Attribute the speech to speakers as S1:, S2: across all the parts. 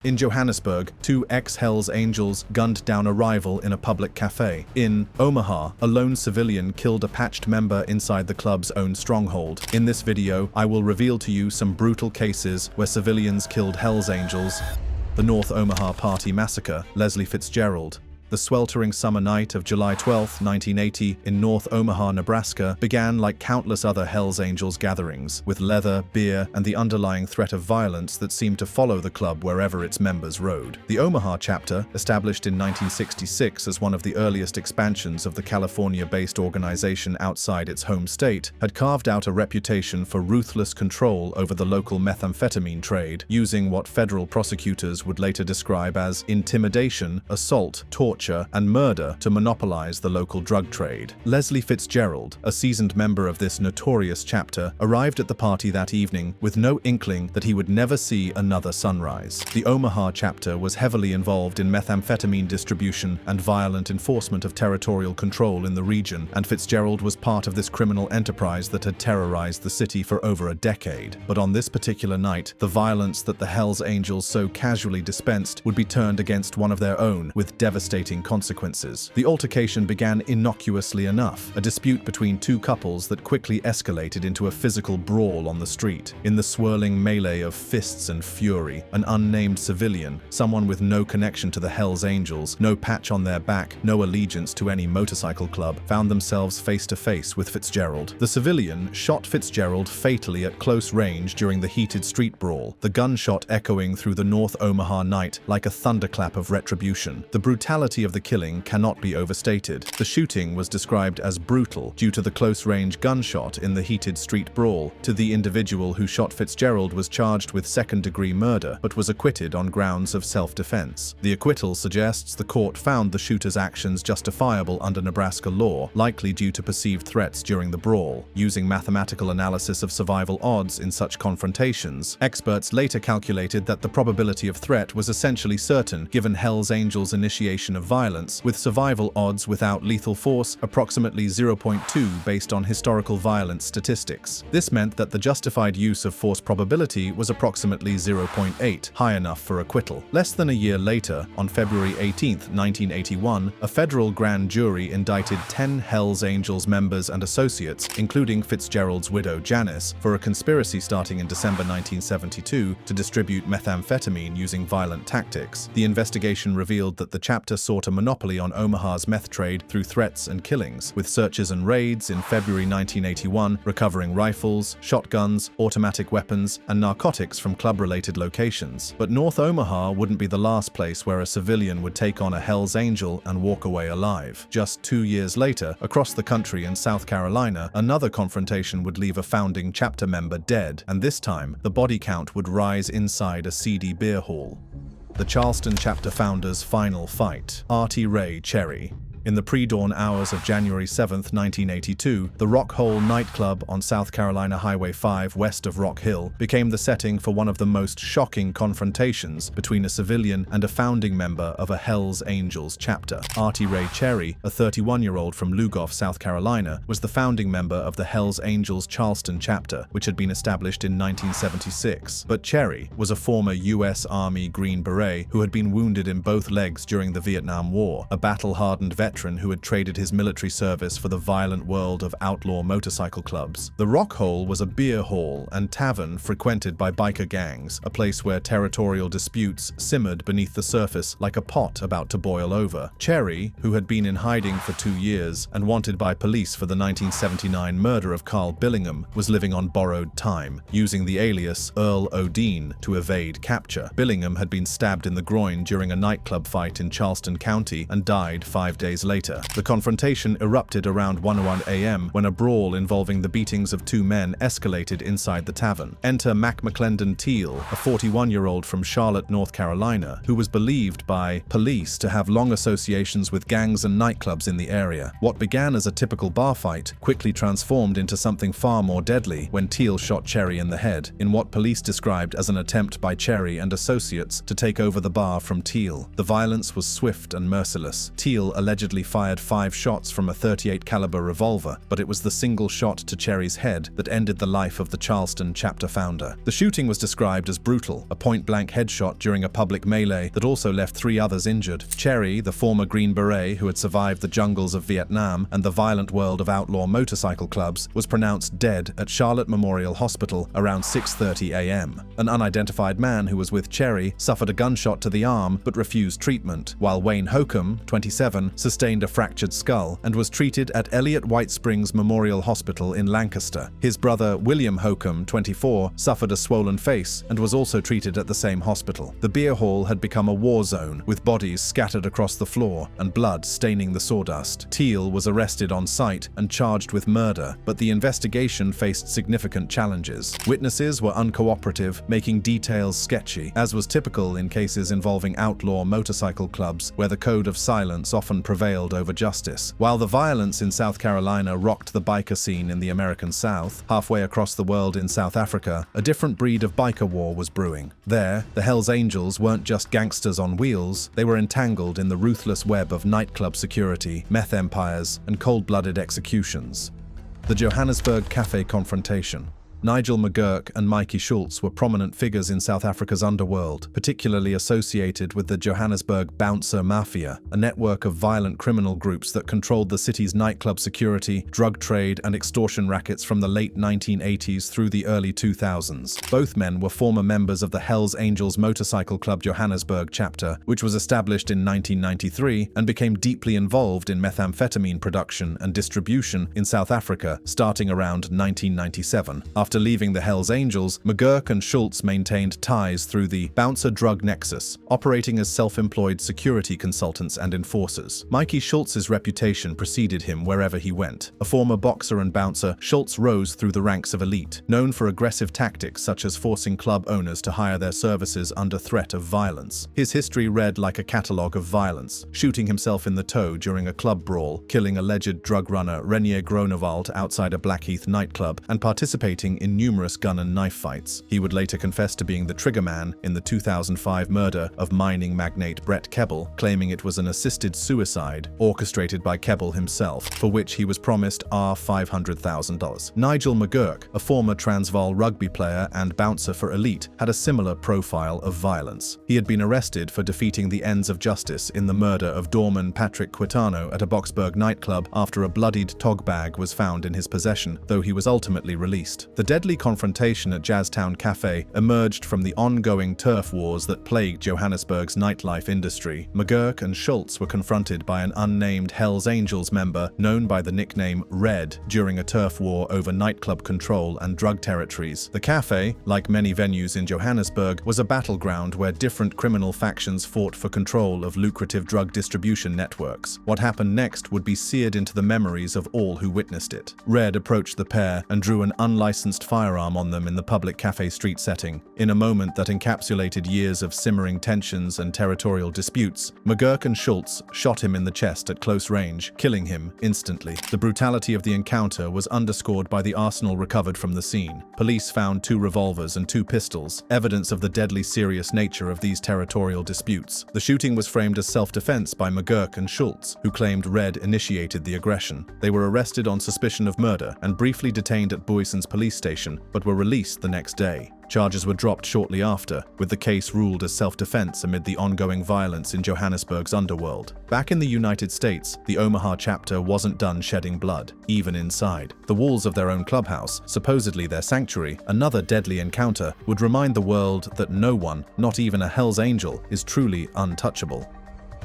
S1: In Johannesburg, two ex-Hells Angels gunned down a rival in a public cafe. In Omaha, a lone civilian killed a patched member inside the club's own stronghold. In this video, I will reveal to you some brutal cases where civilians killed Hells Angels. The North Omaha Party Massacre, Leslie Fitzgerald. The sweltering summer night of July 12, 1980, in North Omaha, Nebraska, began like countless other Hells Angels gatherings, with leather, beer, and the underlying threat of violence that seemed to follow the club wherever its members rode. The Omaha chapter, established in 1966 as one of the earliest expansions of the California-based organization outside its home state, had carved out a reputation for ruthless control over the local methamphetamine trade, using what federal prosecutors would later describe as intimidation, assault, torture, and murder to monopolize the local drug trade. Leslie Fitzgerald, a seasoned member of this notorious chapter, arrived at the party that evening with no inkling that he would never see another sunrise. The Omaha chapter was heavily involved in methamphetamine distribution and violent enforcement of territorial control in the region, and Fitzgerald was part of this criminal enterprise that had terrorized the city for over a decade. But on this particular night, the violence that the Hells Angels so casually dispensed would be turned against one of their own, with devastating consequences. The altercation began innocuously enough, a dispute between two couples that quickly escalated into a physical brawl on the street. In the swirling melee of fists and fury, an unnamed civilian, someone with no connection to the Hells Angels, no patch on their back, no allegiance to any motorcycle club, found themselves face to face with Fitzgerald. The civilian shot Fitzgerald fatally at close range during the heated street brawl, the gunshot echoing through the North Omaha night like a thunderclap of retribution. The brutality of the killing cannot be overstated. The shooting was described as brutal due to the close-range gunshot in the heated street brawl. To the individual who shot Fitzgerald was charged with second-degree murder, but was acquitted on grounds of self-defense. The acquittal suggests the court found the shooter's actions justifiable under Nebraska law, likely due to perceived threats during the brawl. Using mathematical analysis of survival odds in such confrontations, experts later calculated that the probability of threat was essentially certain given Hells Angels' initiation of violence, with survival odds without lethal force approximately 0.2 based on historical violence statistics. This meant that the justified use of force probability was approximately 0.8, high enough for acquittal. Less than a year later, on February 18, 1981, a federal grand jury indicted 10 Hells Angels members and associates, including Fitzgerald's widow Janice, for a conspiracy starting in December 1972 to distribute methamphetamine using violent tactics. The investigation revealed that the chapter sought a monopoly on Omaha's meth trade through threats and killings, with searches and raids in February 1981 recovering rifles, shotguns, automatic weapons, and narcotics from club-related locations. But North Omaha wouldn't be the last place where a civilian would take on a Hells Angel and walk away alive. Just 2 years later, across the country in South Carolina, another confrontation would leave a founding chapter member dead, and this time, the body count would rise inside a seedy beer hall. The Charleston chapter founder's final fight. Artie Ray Cherry. In the pre-dawn hours of January 7, 1982, the Rock Hole nightclub on South Carolina Highway 5 west of Rock Hill became the setting for one of the most shocking confrontations between a civilian and a founding member of a Hells Angels chapter. Artie Ray Cherry, a 31-year-old from Lugoff, South Carolina, was the founding member of the Hells Angels Charleston chapter, which had been established in 1976. But Cherry was a former U.S. Army Green Beret who had been wounded in both legs during the Vietnam War, a battle-hardened veteran who had traded his military service for the violent world of outlaw motorcycle clubs. The Rock Hole was a beer hall and tavern frequented by biker gangs, a place where territorial disputes simmered beneath the surface like a pot about to boil over. Cherry, who had been in hiding for 2 years and wanted by police for the 1979 murder of Carl Billingham, was living on borrowed time, using the alias Earl O'Dean to evade capture. Billingham had been stabbed in the groin during a nightclub fight in Charleston County and died 5 days later. The confrontation erupted around 1:01 a.m. when a brawl involving the beatings of 2 men escalated inside the tavern. Enter Mac McClendon Teal, a 41-year-old from Charlotte, North Carolina, who was believed by police to have long associations with gangs and nightclubs in the area. What began as a typical bar fight quickly transformed into something far more deadly when Teal shot Cherry in the head, in what police described as an attempt by Cherry and associates to take over the bar from Teal. The violence was swift and merciless. Teal allegedly reportedly fired 5 shots from a .38 caliber revolver, but it was the single shot to Cherry's head that ended the life of the Charleston chapter founder. The shooting was described as brutal, a point-blank headshot during a public melee that also left 3 others injured. Cherry, the former Green Beret who had survived the jungles of Vietnam and the violent world of outlaw motorcycle clubs, was pronounced dead at Charlotte Memorial Hospital around 6:30 a.m. An unidentified man who was with Cherry suffered a gunshot to the arm but refused treatment, while Wayne Holcomb, 27, sustained a fractured skull and was treated at Elliott White Springs Memorial Hospital in Lancaster. His brother William Holcomb, 24, suffered a swollen face and was also treated at the same hospital. The beer hall had become a war zone, with bodies scattered across the floor and blood staining the sawdust. Teal was arrested on site and charged with murder, but the investigation faced significant challenges. Witnesses were uncooperative, making details sketchy, as was typical in cases involving outlaw motorcycle clubs where the code of silence often prevailed over justice. While the violence in South Carolina rocked the biker scene in the American South, halfway across the world in South Africa, a different breed of biker war was brewing. There, the Hells Angels weren't just gangsters on wheels, they were entangled in the ruthless web of nightclub security, meth empires, and cold-blooded executions. The Johannesburg Cafe confrontation. Nigel McGurk and Mikey Schultz were prominent figures in South Africa's underworld, particularly associated with the Johannesburg Bouncer Mafia, a network of violent criminal groups that controlled the city's nightclub security, drug trade, and extortion rackets from the late 1980s through the early 2000s. Both men were former members of the Hells Angels Motorcycle Club Johannesburg chapter, which was established in 1993 and became deeply involved in methamphetamine production and distribution in South Africa starting around 1997. After leaving the Hells Angels, McGurk and Schultz maintained ties through the Bouncer Drug Nexus, operating as self-employed security consultants and enforcers. Mikey Schultz's reputation preceded him wherever he went. A former boxer and bouncer, Schultz rose through the ranks of elite, known for aggressive tactics such as forcing club owners to hire their services under threat of violence. His history read like a catalogue of violence, shooting himself in the toe during a club brawl, killing alleged drug runner Renier Groenewald outside a Blackheath nightclub, and participating in numerous gun and knife fights. He would later confess to being the triggerman in the 2005 murder of mining magnate Brett Keble, claiming it was an assisted suicide orchestrated by Keble himself, for which he was promised $500,000. Nigel McGurk, a former Transvaal rugby player and bouncer for Elite, had a similar profile of violence. He had been arrested for defeating the ends of justice in the murder of doorman Patrick Quitano at a Boksburg nightclub after a bloodied tog bag was found in his possession, though he was ultimately released. The deadly confrontation at Jazztown Cafe emerged from the ongoing turf wars that plagued Johannesburg's nightlife industry. McGurk and Schultz were confronted by an unnamed Hells Angels member known by the nickname Red during a turf war over nightclub control and drug territories. The cafe, like many venues in Johannesburg, was a battleground where different criminal factions fought for control of lucrative drug distribution networks. What happened next would be seared into the memories of all who witnessed it. Red approached the pair and drew an unlicensed firearm on them in the public cafe street setting. In a moment that encapsulated years of simmering tensions and territorial disputes, McGurk and Schultz shot him in the chest at close range, killing him instantly. The brutality of the encounter was underscored by the arsenal recovered from the scene. Police found 2 revolvers and 2 pistols, evidence of the deadly serious nature of these territorial disputes. The shooting was framed as self-defense by McGurk and Schultz, who claimed Red initiated the aggression. They were arrested on suspicion of murder and briefly detained at Boyson's police station, but were released the next day. Charges were dropped shortly after, with the case ruled as self-defense amid the ongoing violence in Johannesburg's underworld. Back in the United States, the Omaha chapter wasn't done shedding blood, even inside. The walls of their own clubhouse, supposedly their sanctuary, another deadly encounter, would remind the world that no one, not even a Hells Angel, is truly untouchable.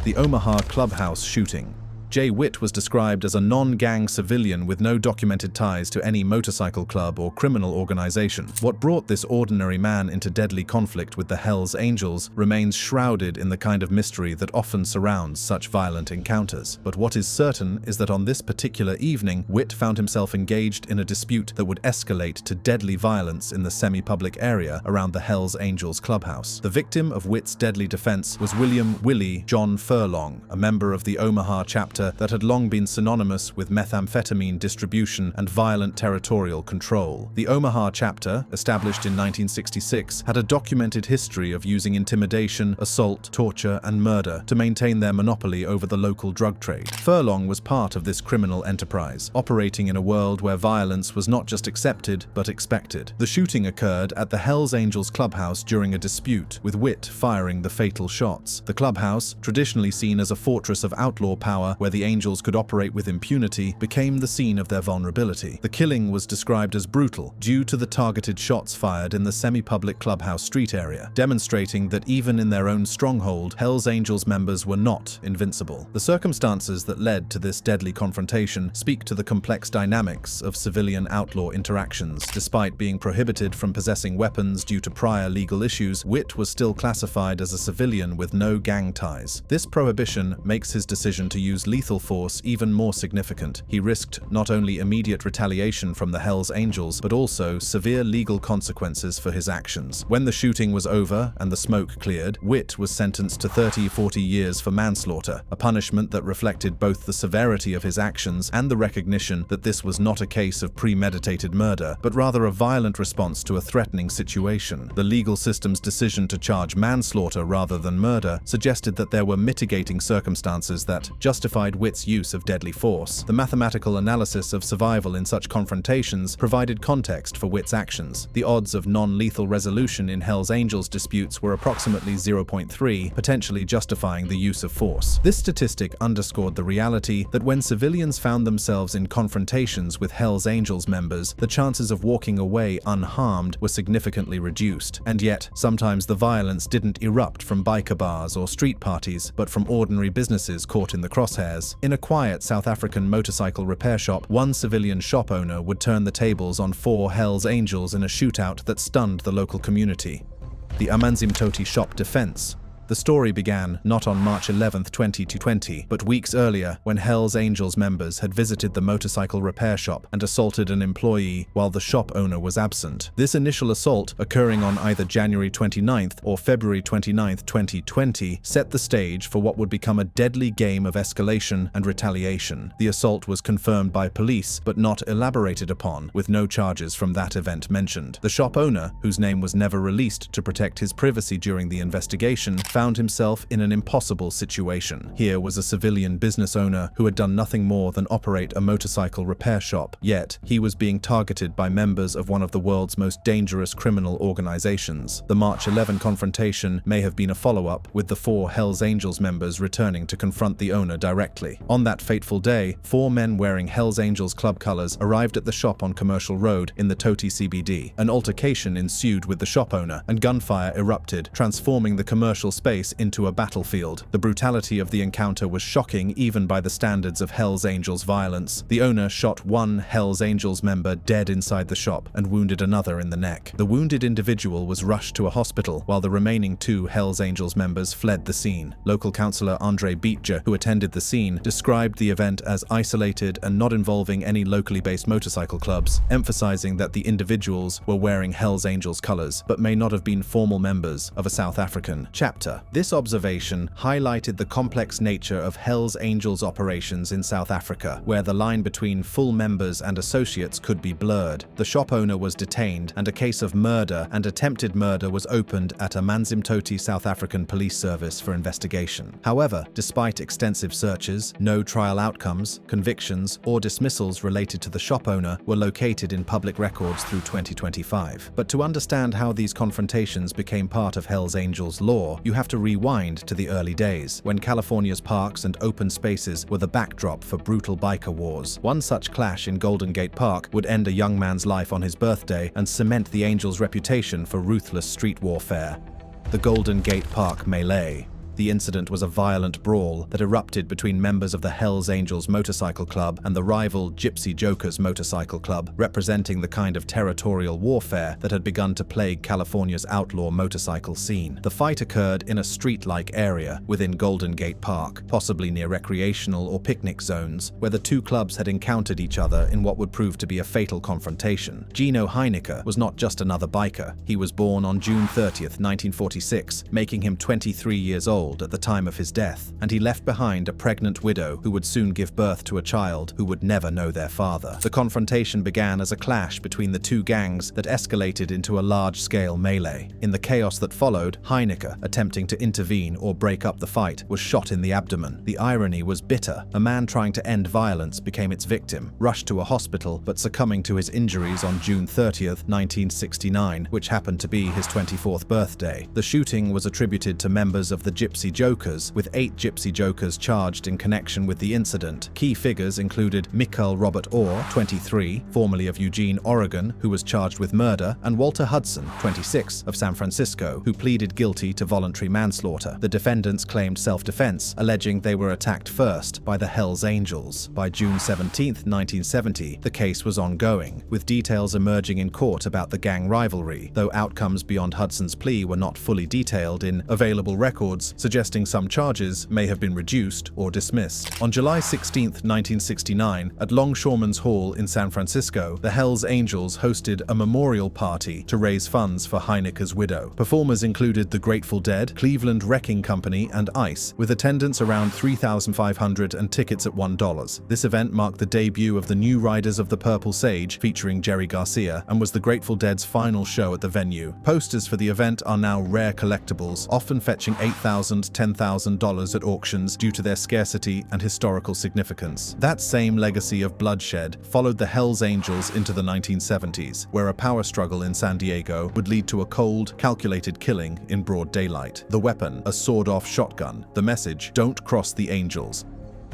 S1: The Omaha clubhouse shooting. Jay Witt was described as a non-gang civilian with no documented ties to any motorcycle club or criminal organization. What brought this ordinary man into deadly conflict with the Hells Angels remains shrouded in the kind of mystery that often surrounds such violent encounters. But what is certain is that on this particular evening, Witt found himself engaged in a dispute that would escalate to deadly violence in the semi-public area around the Hells Angels clubhouse. The victim of Witt's deadly defense was William "Willie" John Furlong, a member of the Omaha chapter chapter that had long been synonymous with methamphetamine distribution and violent territorial control. The Omaha chapter, established in 1966, had a documented history of using intimidation, assault, torture, and murder to maintain their monopoly over the local drug trade. Furlong was part of this criminal enterprise, operating in a world where violence was not just accepted, but expected. The shooting occurred at the Hells Angels clubhouse during a dispute, with Witt firing the fatal shots. The clubhouse, traditionally seen as a fortress of outlaw power where the Angels could operate with impunity, became the scene of their vulnerability. The killing was described as brutal due to the targeted shots fired in the semi-public clubhouse street area, demonstrating that even in their own stronghold, Hells Angels members were not invincible. The circumstances that led to this deadly confrontation speak to the complex dynamics of civilian-outlaw interactions. Despite being prohibited from possessing weapons due to prior legal issues, Witt was still classified as a civilian with no gang ties. This prohibition makes his decision to use lethal force even more significant. He risked not only immediate retaliation from the Hells Angels, but also severe legal consequences for his actions. When the shooting was over and the smoke cleared, Witt was sentenced to 30-40 years for manslaughter, a punishment that reflected both the severity of his actions and the recognition that this was not a case of premeditated murder, but rather a violent response to a threatening situation. The legal system's decision to charge manslaughter rather than murder suggested that there were mitigating circumstances that justified Witt's use of deadly force. The mathematical analysis of survival in such confrontations provided context for Witt's actions. The odds of non-lethal resolution in Hells Angels disputes were approximately 0.3, potentially justifying the use of force. This statistic underscored the reality that when civilians found themselves in confrontations with Hells Angels members, the chances of walking away unharmed were significantly reduced. And yet, sometimes the violence didn't erupt from biker bars or street parties, but from ordinary businesses caught in the crosshairs. In a quiet South African motorcycle repair shop, one civilian shop owner would turn the tables on 4 Hells Angels in a shootout that stunned the local community. The Amanzimtoti shop defense. The story began not on March 11, 2020, but weeks earlier when Hells Angels members had visited the motorcycle repair shop and assaulted an employee while the shop owner was absent. This initial assault, occurring on either January 29th or February 29th, 2020, set the stage for what would become a deadly game of escalation and retaliation. The assault was confirmed by police, but not elaborated upon, with no charges from that event mentioned. The shop owner, whose name was never released to protect his privacy during the investigation, found himself in an impossible situation. Here was a civilian business owner who had done nothing more than operate a motorcycle repair shop, yet he was being targeted by members of one of the world's most dangerous criminal organizations. The March 11 confrontation may have been a follow-up, with the 4 Hells Angels members returning to confront the owner directly. On that fateful day, 4 men wearing Hells Angels club colors arrived at the shop on Commercial Road in the Toti CBD. An altercation ensued with the shop owner, and gunfire erupted, transforming the commercial space into a battlefield. The brutality of the encounter was shocking even by the standards of Hells Angels violence. The owner shot 1 Hells Angels member dead inside the shop and wounded another in the neck. The wounded individual was rushed to a hospital while the remaining 2 Hells Angels members fled the scene. Local councillor Andre Beetja, who attended the scene, described the event as isolated and not involving any locally based motorcycle clubs, emphasizing that the individuals were wearing Hells Angels colors but may not have been formal members of a South African chapter. This observation highlighted the complex nature of Hells Angels operations in South Africa, where the line between full members and associates could be blurred. The shop owner was detained, and a case of murder and attempted murder was opened at Amanzimtoti South African Police Service for investigation. However, despite extensive searches, no trial outcomes, convictions, or dismissals related to the shop owner were located in public records through 2025. But to understand how these confrontations became part of Hells Angels lore, you have to rewind to the early days, when California's parks and open spaces were the backdrop for brutal biker wars. One such clash in Golden Gate Park would end a young man's life on his birthday and cement the Angels' reputation for ruthless street warfare. The Golden Gate Park Melee. The incident was a violent brawl that erupted between members of the Hells Angels Motorcycle Club and the rival Gypsy Jokers Motorcycle Club, representing the kind of territorial warfare that had begun to plague California's outlaw motorcycle scene. The fight occurred in a street-like area within Golden Gate Park, possibly near recreational or picnic zones, where the 2 clubs had encountered each other in what would prove to be a fatal confrontation. Gino Heinecker was not just another biker. He was born on June 30th, 1946, making him 23 years old old at the time of his death, and he left behind a pregnant widow who would soon give birth to a child who would never know their father. The confrontation began as a clash between the two gangs that escalated into a large-scale melee. In the chaos that followed, Heineke, attempting to intervene or break up the fight, was shot in the abdomen. The irony was bitter. A man trying to end violence became its victim, rushed to a hospital but succumbing to his injuries on June 30th, 1969, which happened to be his 24th birthday. The shooting was attributed to members of the Gypsy Jokers, with 8 Gypsy Jokers charged in connection with the incident. Key figures included Michael Robert Orr, 23, formerly of Eugene, Oregon, who was charged with murder, and Walter Hudson, 26, of San Francisco, who pleaded guilty to voluntary manslaughter. The defendants claimed self-defense, alleging they were attacked first by the Hells Angels. By June 17, 1970, the case was ongoing, with details emerging in court about the gang rivalry, though outcomes beyond Hudson's plea were not fully detailed in available records, suggesting some charges may have been reduced or dismissed. On July 16, 1969, at Longshoremen's Hall in San Francisco, the Hells Angels hosted a memorial party to raise funds for Heineke's widow. Performers included the Grateful Dead, Cleveland Wrecking Company, and ICE, with attendance around 3,500 and tickets at $1. This event marked the debut of the New Riders of the Purple Sage, featuring Jerry Garcia, and was the Grateful Dead's final show at the venue. Posters for the event are now rare collectibles, often fetching $8,000, $10,000 at auctions due to their scarcity and historical significance. That same legacy of bloodshed followed the Hells Angels into the 1970s, where a power struggle in San Diego would lead to a cold, calculated killing in broad daylight. The weapon, a sawed-off shotgun. The message, "Don't cross the Angels."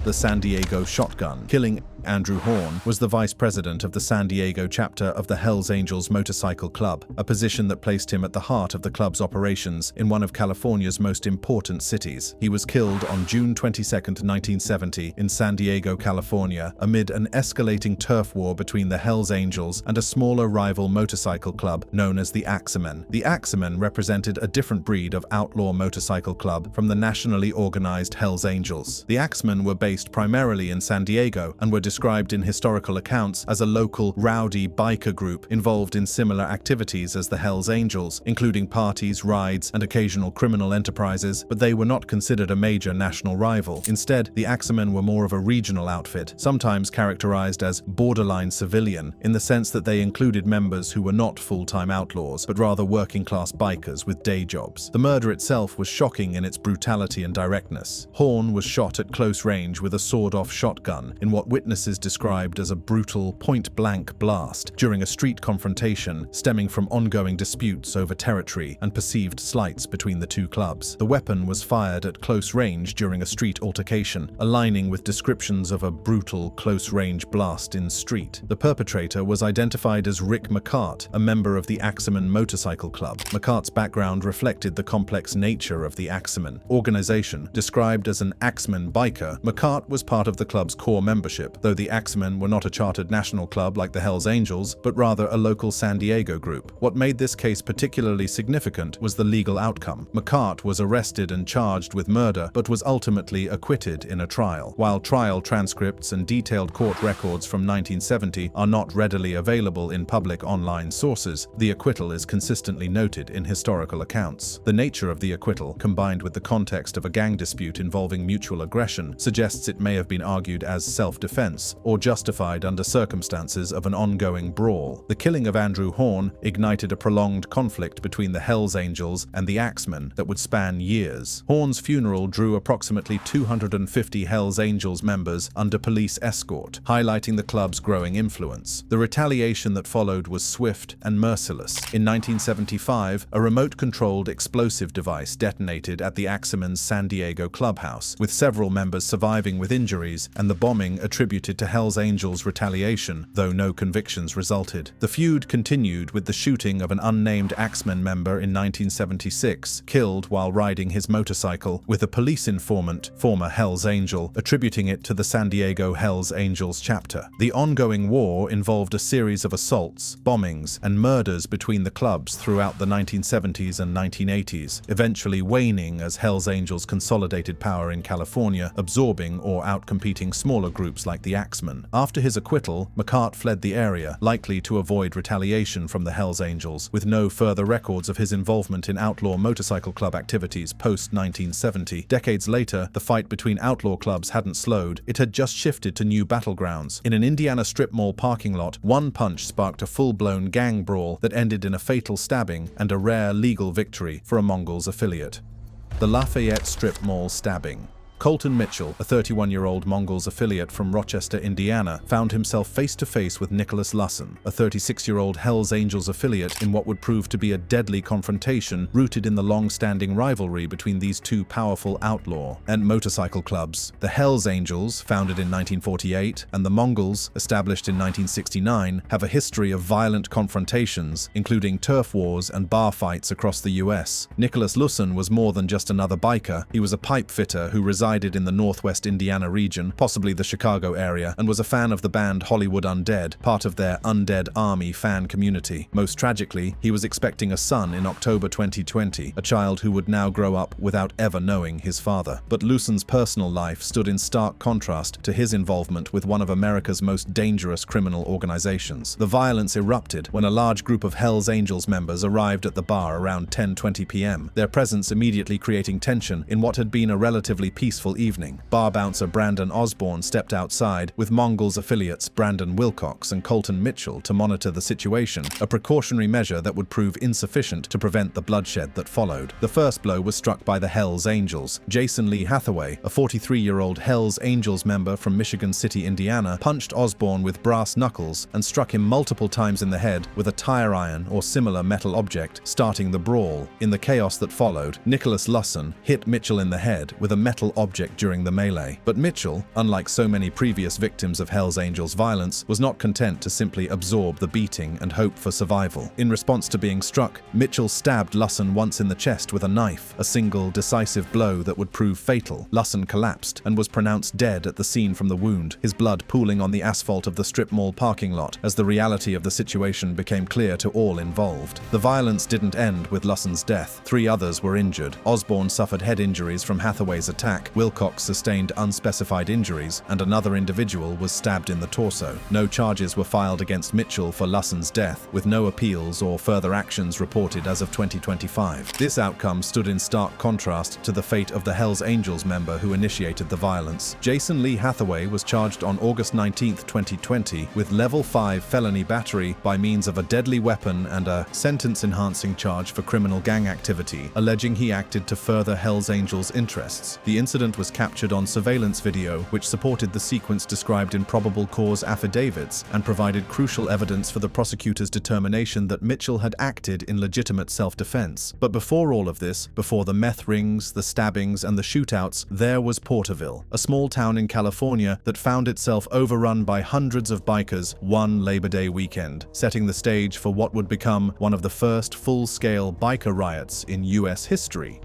S1: The San Diego Shotgun. Killing Andrew Horn was the vice president of the San Diego chapter of the Hells Angels Motorcycle Club, a position that placed him at the heart of the club's operations in one of California's most important cities. He was killed on June 22, 1970, in San Diego, California, amid an escalating turf war between the Hells Angels and a smaller rival motorcycle club known as the Axemen. The Axemen represented a different breed of outlaw motorcycle club from the nationally organized Hells Angels. The Axemen were based primarily in San Diego and were described in historical accounts as a local, rowdy biker group involved in similar activities as the Hells Angels, including parties, rides, and occasional criminal enterprises, but they were not considered a major national rival. Instead, the Axemen were more of a regional outfit, sometimes characterized as borderline civilian, in the sense that they included members who were not full-time outlaws, but rather working-class bikers with day jobs. The murder itself was shocking in its brutality and directness. Horn was shot at close range with a sawed-off shotgun in what witnesses described as a brutal, point-blank blast during a street confrontation stemming from ongoing disputes over territory and perceived slights between the two clubs. The weapon was fired at close range during a street altercation, aligning with descriptions of a brutal, close-range blast in street. The perpetrator was identified as Rick McCart, a member of the Axemen Motorcycle Club. McCart's background reflected the complex nature of the Axemen organization. Described as an Axemen biker, McCart was part of the club's core membership, though the Axemen were not a chartered national club like the Hells Angels, but rather a local San Diego group. What made this case particularly significant was the legal outcome. McCart was arrested and charged with murder, but was ultimately acquitted in a trial. While trial transcripts and detailed court records from 1970 are not readily available in public online sources, the acquittal is consistently noted in historical accounts. The nature of the acquittal, combined with the context of a gang dispute involving mutual aggression, suggests it may have been argued as self-defense or justified under circumstances of an ongoing brawl. The killing of Andrew Horn ignited a prolonged conflict between the Hells Angels and the Axemen that would span years. Horn's funeral drew approximately 250 Hells Angels members under police escort, highlighting the club's growing influence. The retaliation that followed was swift and merciless. In 1975, a remote-controlled explosive device detonated at the Axemen's San Diego clubhouse, with several members surviving with injuries, and the bombing attributed to Hells Angels retaliation, though no convictions resulted. The feud continued with the shooting of an unnamed Axemen member in 1976, killed while riding his motorcycle, with a police informant, former Hells Angel, attributing it to the San Diego Hells Angels chapter. The ongoing war involved a series of assaults, bombings, and murders between the clubs throughout the 1970s and 1980s, eventually waning as Hells Angels consolidated power in California, absorbing or outcompeting smaller groups like the Axeman. After his acquittal, McCart fled the area, likely to avoid retaliation from the Hells Angels, with no further records of his involvement in outlaw motorcycle club activities post-1970. Decades later, the fight between outlaw clubs hadn't slowed, it had just shifted to new battlegrounds. In an Indiana strip mall parking lot, one punch sparked a full-blown gang brawl that ended in a fatal stabbing and a rare legal victory for a Mongols affiliate. The Lafayette Strip Mall stabbing. Colton Mitchell, a 31-year-old Mongols affiliate from Rochester, Indiana, found himself face-to-face with Nicholas Lusson, a 36-year-old Hells Angels affiliate, in what would prove to be a deadly confrontation rooted in the long-standing rivalry between these two powerful outlaw and motorcycle clubs. The Hells Angels, founded in 1948, and the Mongols, established in 1969, have a history of violent confrontations, including turf wars and bar fights across the U.S. Nicholas Lusson was more than just another biker. He was a pipe fitter who resided in the northwest Indiana region, possibly the Chicago area, and was a fan of the band Hollywood Undead, part of their Undead Army fan community. Most tragically, he was expecting a son in October 2020, a child who would now grow up without ever knowing his father. But Lusson's personal life stood in stark contrast to his involvement with one of America's most dangerous criminal organizations. The violence erupted when a large group of Hells Angels members arrived at the bar around 10:20 p.m., their presence immediately creating tension in what had been a relatively peaceful evening. Bar bouncer Brandon Osborne stepped outside with Mongols affiliates Brandon Wilcox and Colton Mitchell to monitor the situation, a precautionary measure that would prove insufficient to prevent the bloodshed that followed. The first blow was struck by the Hells Angels. Jason Lee Hathaway, a 43-year-old Hells Angels member from Michigan City, Indiana, punched Osborne with brass knuckles and struck him multiple times in the head with a tire iron or similar metal object, starting the brawl. In the chaos that followed, Nicholas Lusson hit Mitchell in the head with a metal object during the melee. But Mitchell, unlike so many previous victims of Hells Angels violence, was not content to simply absorb the beating and hope for survival. In response to being struck, Mitchell stabbed Lusson once in the chest with a knife, a single decisive blow that would prove fatal. Lusson collapsed and was pronounced dead at the scene from the wound, his blood pooling on the asphalt of the strip mall parking lot as the reality of the situation became clear to all involved. The violence didn't end with Lusson's death. 3 others were injured. Osborne suffered head injuries from Hathaway's attack, Wilcox sustained unspecified injuries, and another individual was stabbed in the torso. No charges were filed against Mitchell for Lusson's death, with no appeals or further actions reported as of 2025. This outcome stood in stark contrast to the fate of the Hells Angels member who initiated the violence. Jason Lee Hathaway was charged on August 19, 2020 with level 5 felony battery by means of a deadly weapon and a sentence-enhancing charge for criminal gang activity, alleging he acted to further Hells Angels' interests. The incident was captured on surveillance video, which supported the sequence described in probable cause affidavits and provided crucial evidence for the prosecutor's determination that Mitchell had acted in legitimate self-defense. But before all of this, before the meth rings, the stabbings, and the shootouts, there was Porterville, a small town in California that found itself overrun by hundreds of bikers one Labor Day weekend, setting the stage for what would become one of the first full-scale biker riots in U.S. history.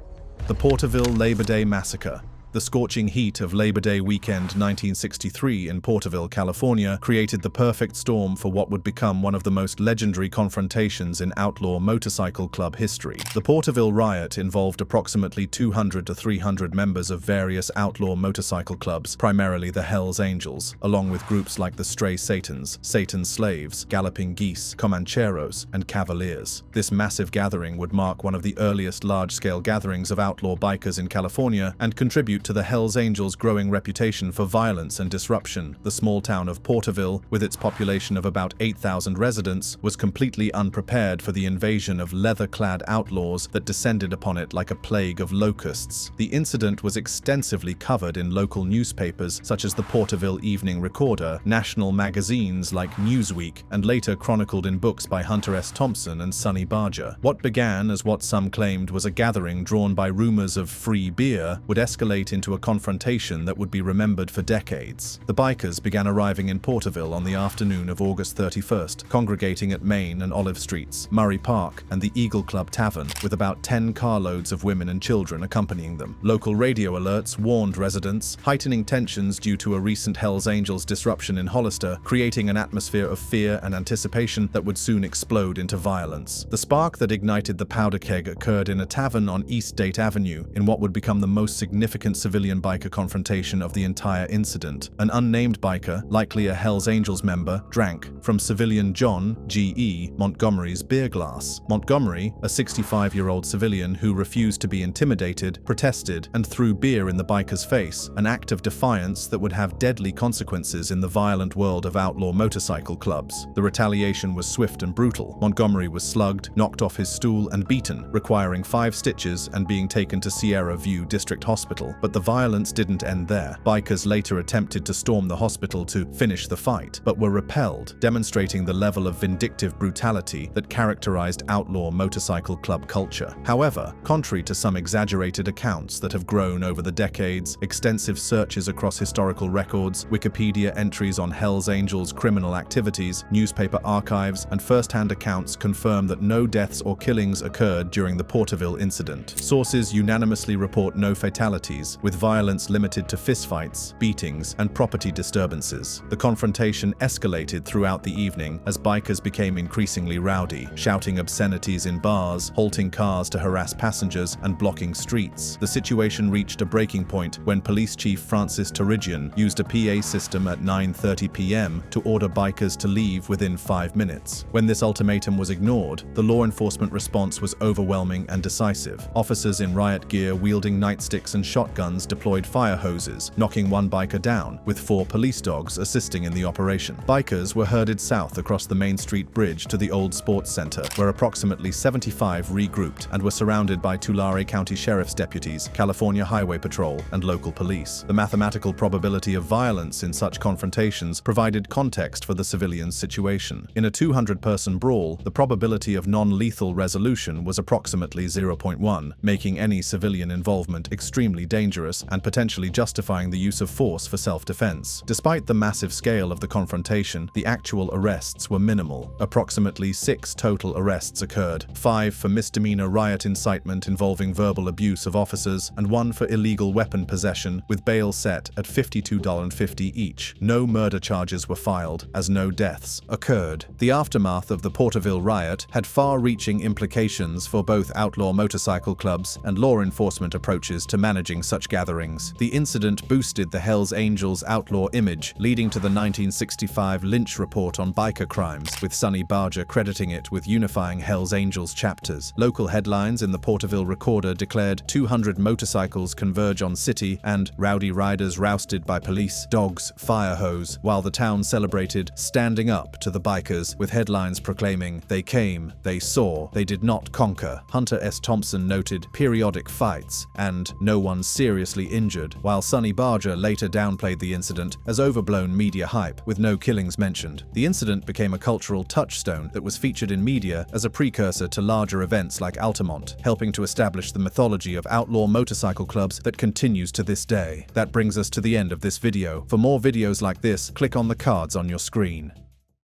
S1: The Porterville Labor Day Massacre. The scorching heat of Labor Day weekend 1963 in Porterville, California, created the perfect storm for what would become one of the most legendary confrontations in outlaw motorcycle club history. The Porterville riot involved approximately 200 to 300 members of various outlaw motorcycle clubs, primarily the Hells Angels, along with groups like the Stray Satans, Satan's Slaves, Galloping Geese, Comancheros, and Cavaliers. This massive gathering would mark one of the earliest large-scale gatherings of outlaw bikers in California and contribute to the Hells Angels' growing reputation for violence and disruption. The small town of Porterville, with its population of about 8,000 residents, was completely unprepared for the invasion of leather-clad outlaws that descended upon it like a plague of locusts. The incident was extensively covered in local newspapers such as the Porterville Evening Recorder, national magazines like Newsweek, and later chronicled in books by Hunter S. Thompson and Sonny Barger. What began as what some claimed was a gathering drawn by rumors of free beer would escalate into a confrontation that would be remembered for decades. The bikers began arriving in Porterville on the afternoon of August 31st, congregating at Main and Olive Streets, Murray Park, and the Eagle Club Tavern, with about 10 carloads of women and children accompanying them. Local radio alerts warned residents, heightening tensions due to a recent Hells Angels disruption in Hollister, creating an atmosphere of fear and anticipation that would soon explode into violence. The spark that ignited the powder keg occurred in a tavern on East State Avenue, in what would become the most significant civilian biker confrontation of the entire incident. An unnamed biker, likely a Hells Angels member, drank from civilian John G.E. Montgomery's beer glass. Montgomery, a 65-year-old civilian who refused to be intimidated, protested and threw beer in the biker's face, an act of defiance that would have deadly consequences in the violent world of outlaw motorcycle clubs. The retaliation was swift and brutal. Montgomery was slugged, knocked off his stool and beaten, requiring 5 stitches and being taken to Sierra View District Hospital. But the violence didn't end there. Bikers later attempted to storm the hospital to finish the fight, but were repelled, demonstrating the level of vindictive brutality that characterized outlaw motorcycle club culture. However, contrary to some exaggerated accounts that have grown over the decades, extensive searches across historical records, Wikipedia entries on Hells Angels criminal activities, newspaper archives, and first-hand accounts confirm that no deaths or killings occurred during the Porterville incident. Sources unanimously report no fatalities, with violence limited to fistfights, beatings, and property disturbances. The confrontation escalated throughout the evening as bikers became increasingly rowdy, shouting obscenities in bars, halting cars to harass passengers, and blocking streets. The situation reached a breaking point when Police Chief Francis Torigian used a PA system at 9:30 p.m. to order bikers to leave within 5 minutes. When this ultimatum was ignored, the law enforcement response was overwhelming and decisive. Officers in riot gear wielding nightsticks and shotguns deployed fire hoses, knocking one biker down, with 4 police dogs assisting in the operation. Bikers were herded south across the Main Street Bridge to the Old Sports Center, where approximately 75 regrouped and were surrounded by Tulare County Sheriff's deputies, California Highway Patrol, and local police. The mathematical probability of violence in such confrontations provided context for the civilians' situation. In a 200-person brawl, the probability of non-lethal resolution was approximately 0.1, making any civilian involvement extremely dangerous and potentially justifying the use of force for self-defense. Despite the massive scale of the confrontation, the actual arrests were minimal. Approximately 6 total arrests occurred, 5 for misdemeanor riot incitement involving verbal abuse of officers, and 1 for illegal weapon possession, with bail set at $52.50 each. No murder charges were filed, as no deaths occurred. The aftermath of the Porterville riot had far-reaching implications for both outlaw motorcycle clubs and law enforcement approaches to managing such gatherings. The incident boosted the Hells Angels' outlaw image, leading to the 1965 Lynch Report on biker crimes, with Sonny Barger crediting it with unifying Hells Angels chapters. Local headlines in the Porterville Recorder declared 200 motorcycles converge on city and rowdy riders rousted by police, dogs, fire hose, while the town celebrated standing up to the bikers, with headlines proclaiming they came, they saw, they did not conquer. Hunter S. Thompson noted periodic fights and no one seriously injured, while Sonny Barger later downplayed the incident as overblown media hype, with no killings mentioned. The incident became a cultural touchstone that was featured in media as a precursor to larger events like Altamont, helping to establish the mythology of outlaw motorcycle clubs that continues to this day. That brings us to the end of this video. For more videos like this, click on the cards on your screen.